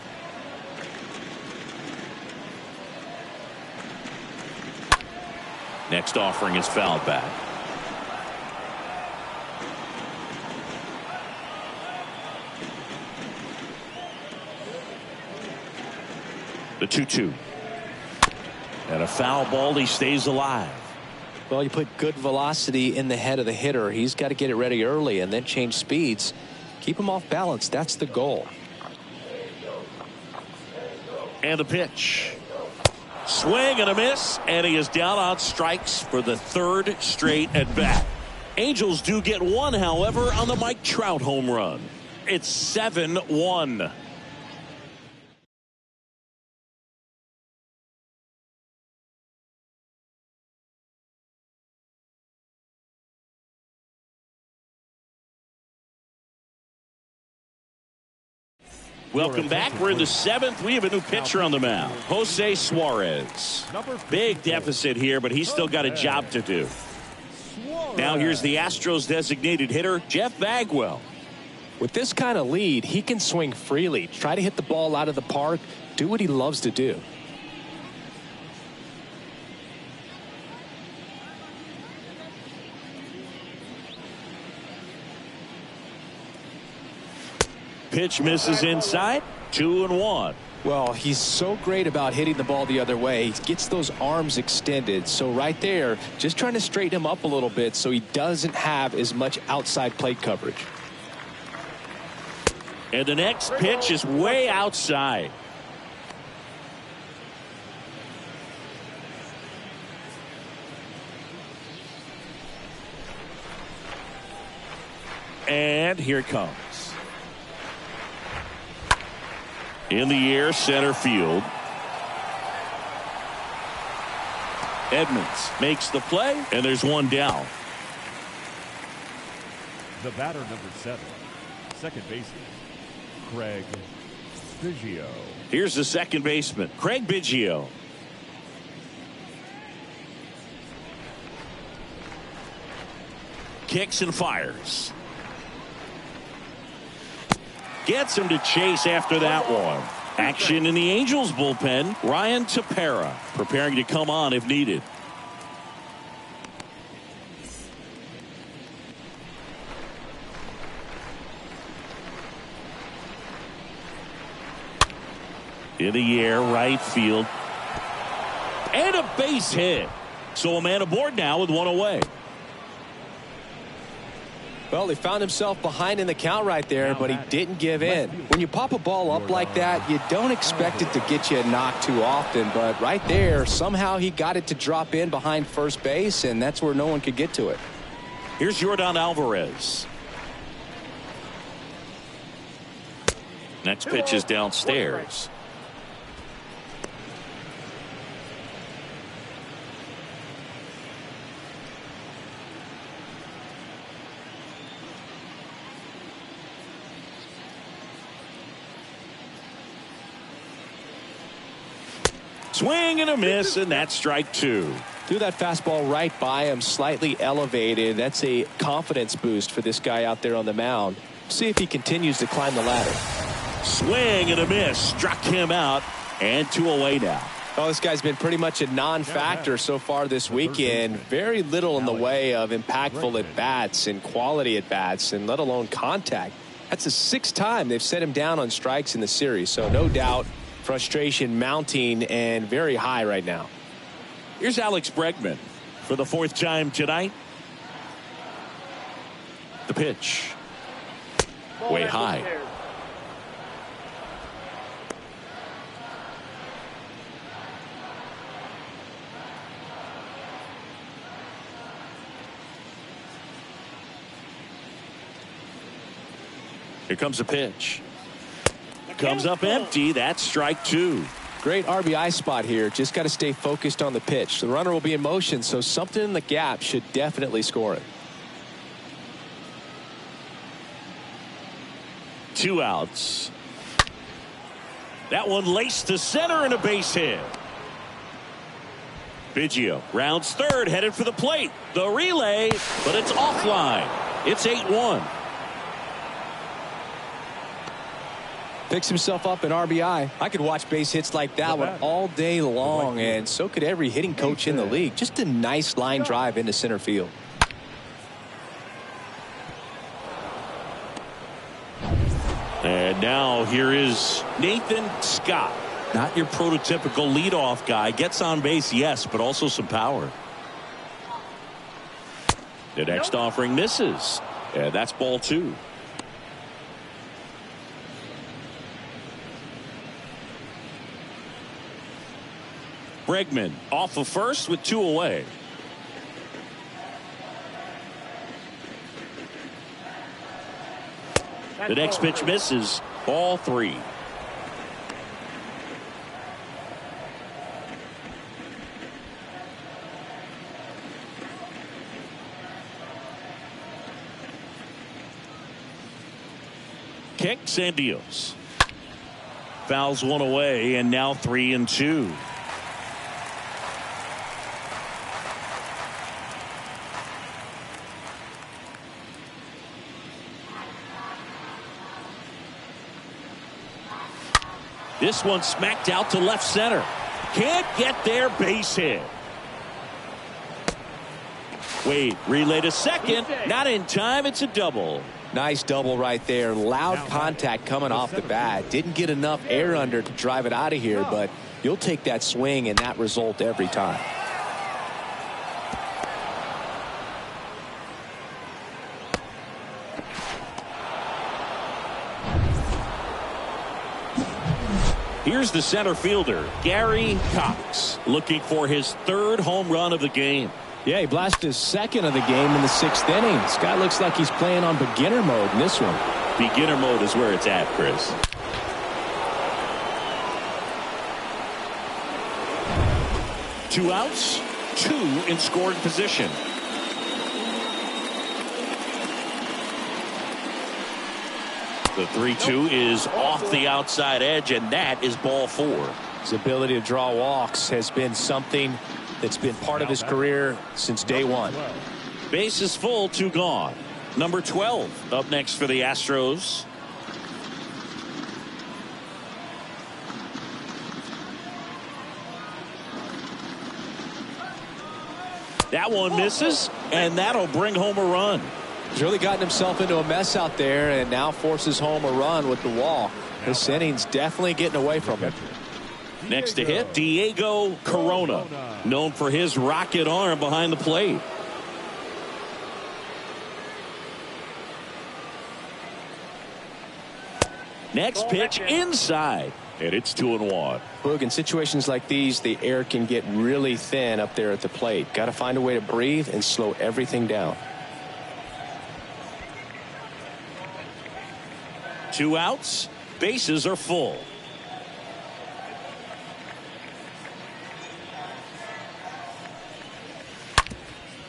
Next offering is fouled back. The 2-2. And a foul ball. He stays alive. Well, you put good velocity in the head of the hitter. He's got to get it ready early and then change speeds. Keep him off balance. That's the goal. And the pitch. Swing and a miss. And he is down on strikes for the 3rd straight at bat. Angels do get one, however, on the Mike Trout home run. It's 7-1. Welcome back. We're in the 7th. We have a new pitcher on the mound, Jose Suarez. Big deficit here, but he's still got a job to do. Now here's the Astros designated hitter, Jeff Bagwell. With this kind of lead, he can swing freely, try to hit the ball out of the park, do what he loves to do. Pitch misses inside. 2-1. Well, he's so great about hitting the ball the other way. He gets those arms extended. So right there, just trying to straighten him up a little bit so he doesn't have as much outside plate coverage. And the next pitch is way outside. And here it comes. In the air, center field. Edmonds makes the play, and there's one down. The batter, number 7, second baseman, Craig Biggio. Here's the second baseman, Craig Biggio. Kicks and fires. Gets him to chase after that one. Action in the Angels bullpen. Ryan Tepera preparing to come on if needed. In the air, right field. And a base hit. So a man aboard now with one away. Well, he found himself behind in the count right there, but he didn't give in. When you pop a ball up like that, you don't expect it to get you a knock too often. But right there, somehow he got it to drop in behind first base, and that's where no one could get to it. Here's Yordan Alvarez. Next pitch is downstairs. Swing and a miss, and that's strike 2. Threw that fastball right by him, slightly elevated. That's a confidence boost for this guy out there on the mound. See if he continues to climb the ladder. Swing and a miss, struck him out, and 2 away now. Oh, this guy's been pretty much a non-factor so far this weekend. Very little in the way of impactful at-bats and quality at-bats, and let alone contact. That's the 6th time they've set him down on strikes in the series, so no doubt frustration mounting and very high right now. Here's Alex Bregman for the 4th time tonight. The pitch. Way high. Here comes a pitch. Comes up empty. That's strike 2. Great RBI spot here. Just got to stay focused on the pitch. The runner will be in motion, so something in the gap should definitely score it. 2 outs. That one laced to center and a base hit. Biggio rounds third, headed for the plate. The relay, but it's offline. It's 8-1. Picks himself up an RBI. I could watch base hits like that one all day long, and so could every hitting coach in the league. Just a nice line drive into center field. And now here is Nathan Scott. Not your prototypical leadoff guy. Gets on base, yes, but also some power. The next offering misses. And that's ball 2. Bregman off of first with 2 away. The next pitch misses. Ball 3. Kicks and deals. Fouls one away, and now 3-2. This one smacked out to left center. Can't get there, base hit. Wade relay to second. Not in time. It's a double. Nice double right there. Loud contact coming off the bat. Didn't get enough air under to drive it out of here, but you'll take that swing and that result every time. Here's the center fielder, Gary Cox, looking for his 3rd home run of the game. Yeah, he blasted his 2nd of the game in the 6th inning. This guy looks like he's playing on beginner mode in this one. Beginner mode is where it's at, Chris. Two outs, 2 in scoring position. The 3-2 is off the outside edge, and that is ball 4. His ability to draw walks has been something that's been part of his career since day one. Base is full, 2 gone. Number 12 up next for the Astros. That one misses, and that'll bring home a run. He's really gotten himself into a mess out there and now forces home a run with the walk. This inning's definitely getting away from him. Next to hit, Diego Corona, known for his rocket arm behind the plate. Next pitch inside, and it's 2-1. Boog, in situations like these, the air can get really thin up there at the plate. Got to find a way to breathe and slow everything down. 2 outs, bases are full.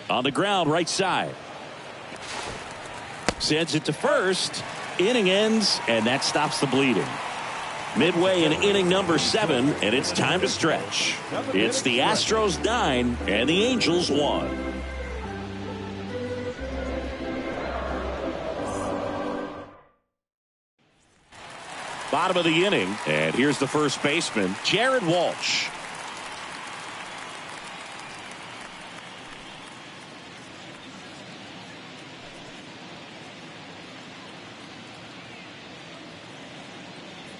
On the ground, right side. Sends it to first. Inning ends, and that stops the bleeding. Midway in inning number 7, and it's time to stretch. It's the Astros 9 and the Angels 1. Bottom of the inning, and here's the first baseman, Jared Walsh.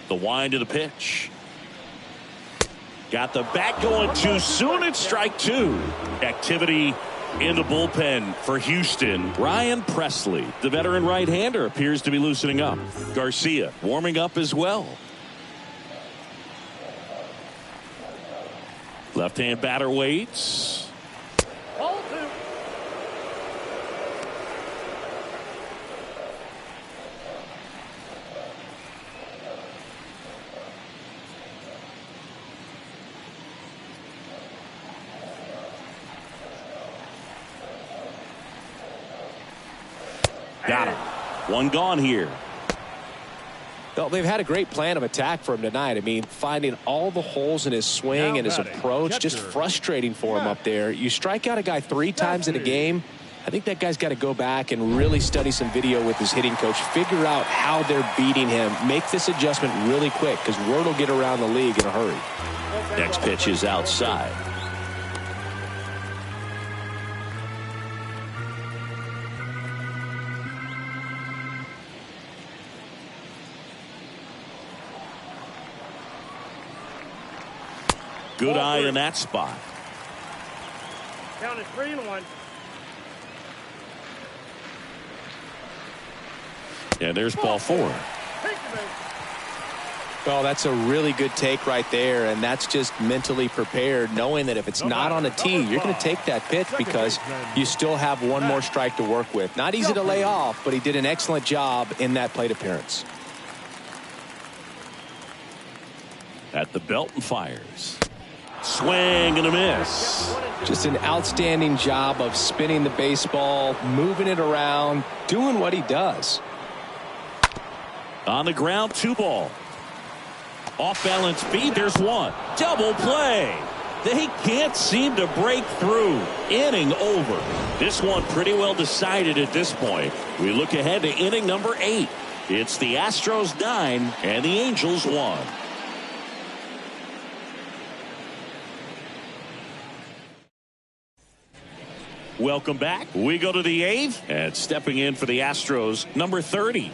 The wind of the pitch. Got the bat going too soon. It's strike 2. Activity in the bullpen for Houston. Ryan Presley, the veteran right-hander, appears to be loosening up. Garcia warming up as well. Left-hand batter waits. Got him. 1 gone here. Well, they've had a great plan of attack for him tonight. I mean, finding all the holes in his swing and his approach, just frustrating for him up there. You strike out a guy 3 times in a game, I think that guy's got to go back and really study some video with his hitting coach, figure out how they're beating him, make this adjustment really quick, because word will get around the league in a hurry. Next pitch is outside. Good eye in that spot. Count it 3-1. And there's ball 4. Well, that's a really good take right there, and that's just mentally prepared, knowing that if it's not on a tee, you're going to take that pitch because you still have one more strike to work with. Not easy to lay off, but he did an excellent job in that plate appearance. At the belt and fires. Swing and a miss. Just an outstanding job of spinning the baseball, moving it around, doing what he does. On the ground, 2 ball. Off balance beat, there's 1. Double play. They can't seem to break through. Inning over. This one pretty well decided at this point. We look ahead to inning number 8. It's the Astros 9 and the Angels 1. Welcome back. We go to the 8th, and stepping in for the Astros, number 30.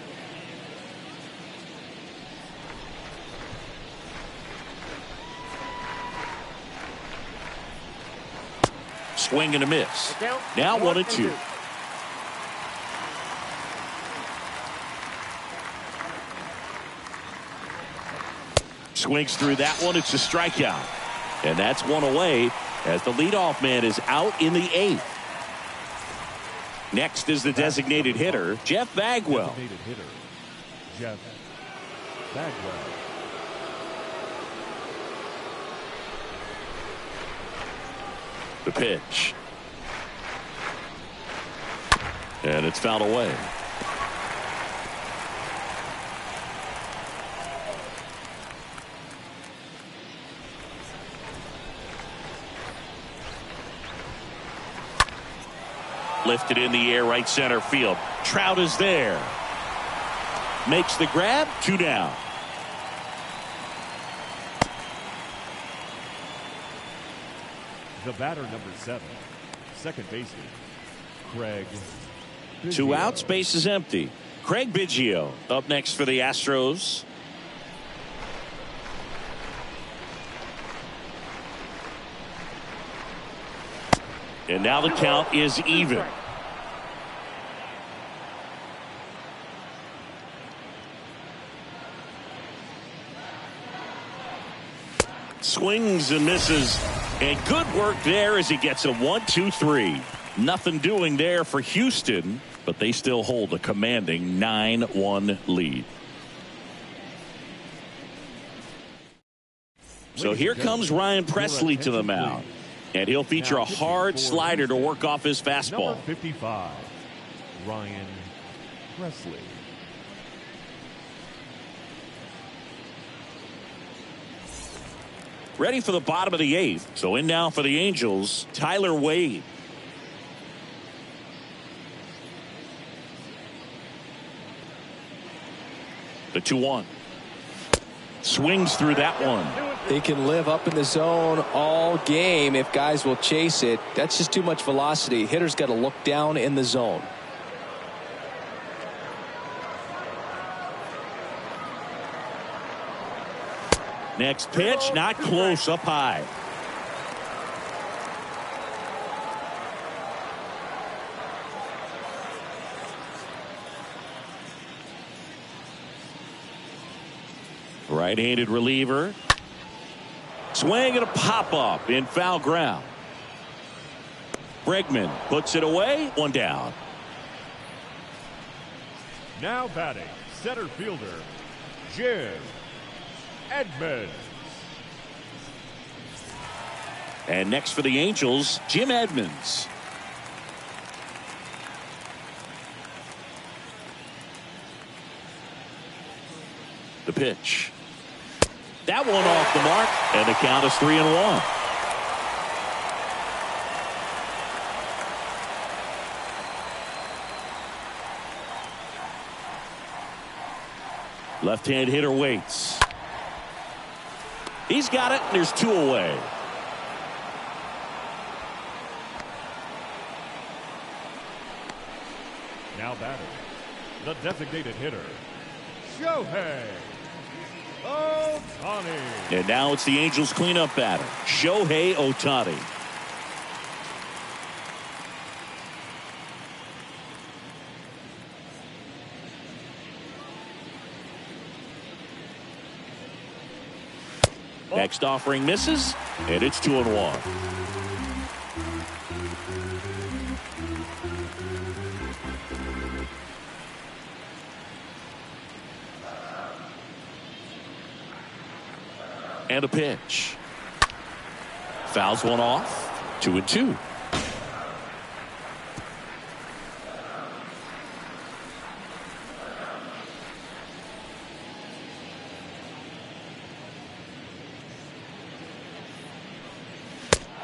Swing and a miss. Now 1-2. Swings through that one. It's a strikeout. And that's one away as the leadoff man is out in the 8th. Next is the designated hitter, Jeff Bagwell. Designated hitter, Jeff Bagwell. The pitch. And it's fouled away. Lifted in the air, right center field. Trout is there. Makes the grab. 2 down. The batter, number 7, second baseman, Craig Biggio. 2 outs, base is empty. Craig Biggio up next for the Astros. And now the count is even. Swings and misses. And good work there as he gets a 1-2-3. Nothing doing there for Houston, but they still hold a commanding 9-1 lead. So here comes Ryan Presley to the mound. And he'll feature a hard slider to work off his fastball. Number 55, Ryan Presley. Ready for the bottom of the 8th. So in now for the Angels, Tyler Wade. The 2-1. Swings through that one. They can live up in the zone all game if guys will chase it. That's just too much velocity. Hitter's got to look down in the zone. Next pitch, not close, up high. Right-handed reliever. Swing and a pop-up in foul ground. Bregman puts it away. 1 down. Now batting, center fielder, Jim Edmonds. And next for the Angels, Jim Edmonds. The pitch. That one off the mark, and the count is 3-1. Left-hand hitter waits. He's got it. There's 2 away. Now batting, the designated hitter, Shohei Ohtani. And now it's the Angels cleanup batter, Shohei Ohtani. Next offering misses, and it's 2-1. And a pitch. Fouls one off. 2-2.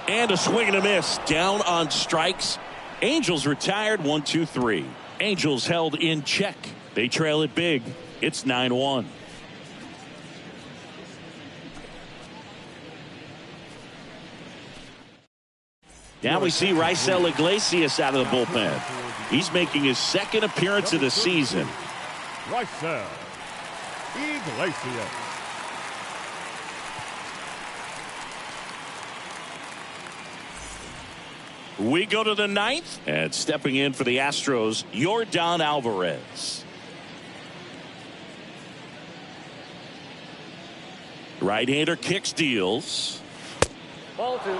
And a swing and a miss. Down on strikes. Angels retired. 1-2-3. Angels held in check. They trail it big. It's 9-1. Now we see Raisel Iglesias out of the bullpen. He's making his second appearance of the season. Raisel Iglesias. We go to the ninth, and stepping in for the Astros, Yordan Alvarez. Right-hander kicks, deals. Ball 2. You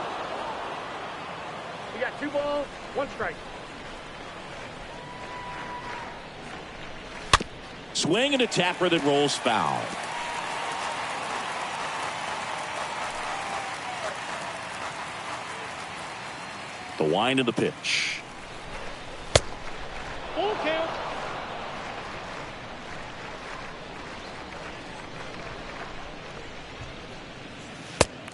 got 2 balls, 1 strike. Swing and a tapper that rolls foul. The wind of the pitch. Full count.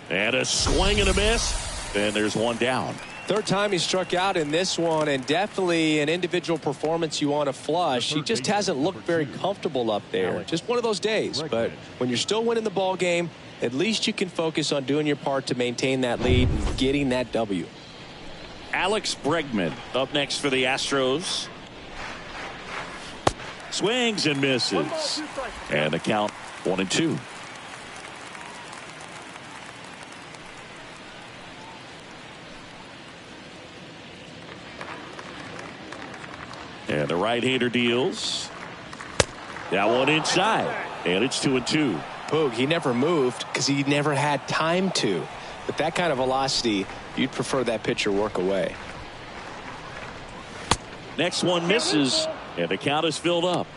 And a swing and a miss. And there's one down. Third time he struck out in this one, and definitely an individual performance you want to flush. He just hasn't looked very comfortable up there. Just one of those days. But when you're still winning the ball game, at least you can focus on doing your part to maintain that lead and getting that W. Alex Bregman up next for the Astros. Swings and misses. And the count 1-2. And the right-hander deals. That one inside. And it's 2-2. Boog, he never moved because he never had time to. With that kind of velocity, you'd prefer that pitcher work away. Next one misses. And the count is filled up.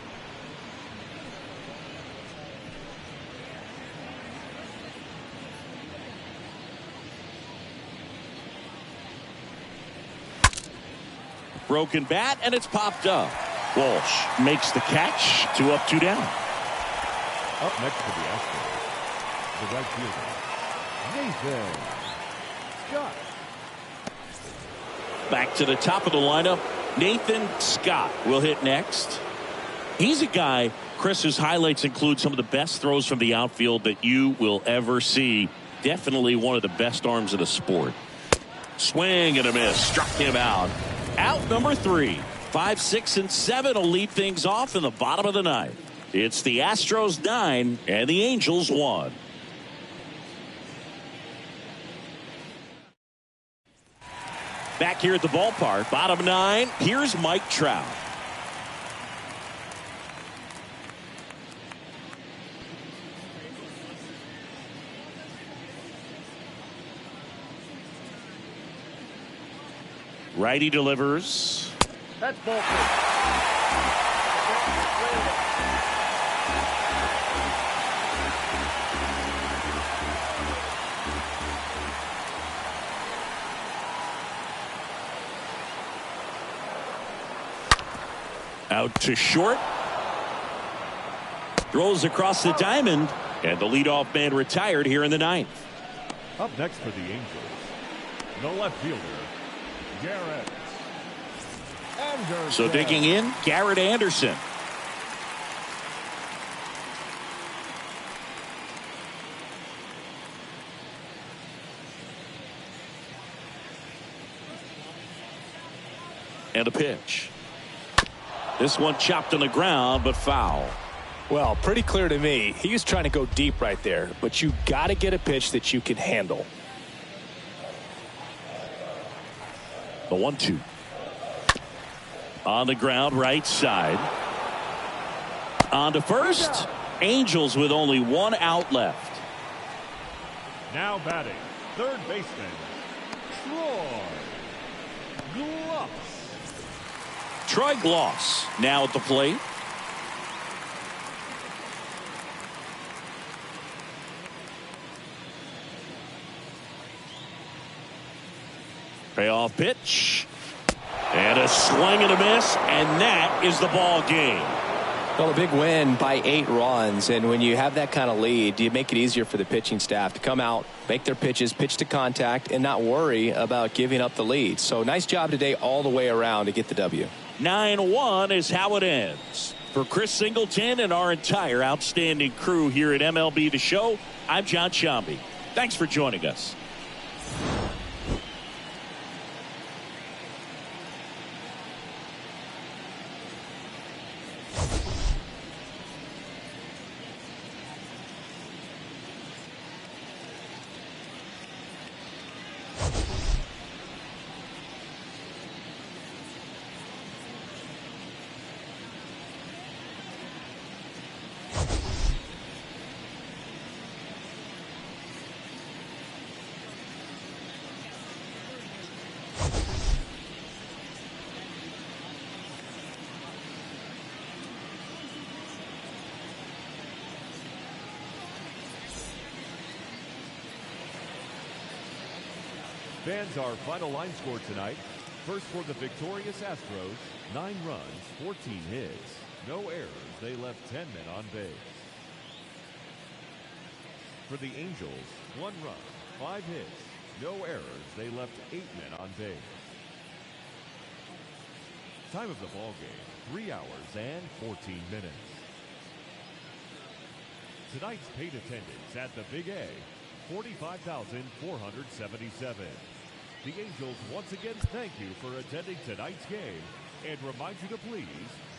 Broken bat, and it's popped up. Walsh makes the catch. 2 up, 2 down. Up next for the Astros, the right fielder, Nathan Scott. Back to the top of the lineup. Nathan Scott will hit next. He's a guy, Chris, whose highlights include some of the best throws from the outfield that you will ever see. Definitely one of the best arms of the sport. Swing and a miss. Struck him out. Out number 3. 5, 6, and 7 will lead things off in the bottom of the ninth. It's the Astros 9 and the Angels 1. Back here at the ballpark, bottom 9. Here's Mike Trout. Righty delivers. That's ball 2. Out to short. Throws across the diamond. And the leadoff man retired here in the ninth. Up next for the Angels, the left fielder, Garrett Anderson. So digging in, Garrett Anderson. And a pitch. This one chopped on the ground, but foul. Well, pretty clear to me. He was trying to go deep right there, but you got to get a pitch that you can handle. The 1-2. On the ground, right side. On to first. Angels with only 1 out left. Now batting, third baseman, Troy Gloss. Troy Gloss now at the plate. Payoff pitch. And a swing and a miss, and that is the ball game. Well, a big win by 8 runs, and when you have that kind of lead, you make it easier for the pitching staff to come out, make their pitches, pitch to contact, and not worry about giving up the lead. So nice job today all the way around to get the W. 9-1 is how it ends. For Chris Singleton and our entire outstanding crew here at MLB The Show, I'm John Sciambi. Thanks for joining us. Fans, our final line score tonight. First for the victorious Astros, 9 runs, 14 hits. No errors. They left 10 men on base. For the Angels, 1 run, 5 hits. No errors. They left 8 men on base. Time of the ball game, 3 hours and 14 minutes. Tonight's paid attendance at the Big A, 45,477. The Angels once again thank you for attending tonight's game and remind you to please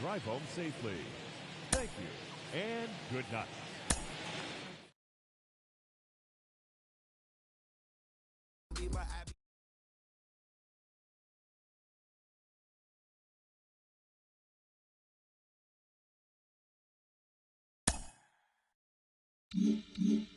drive home safely. Thank you and good night. Mm-hmm.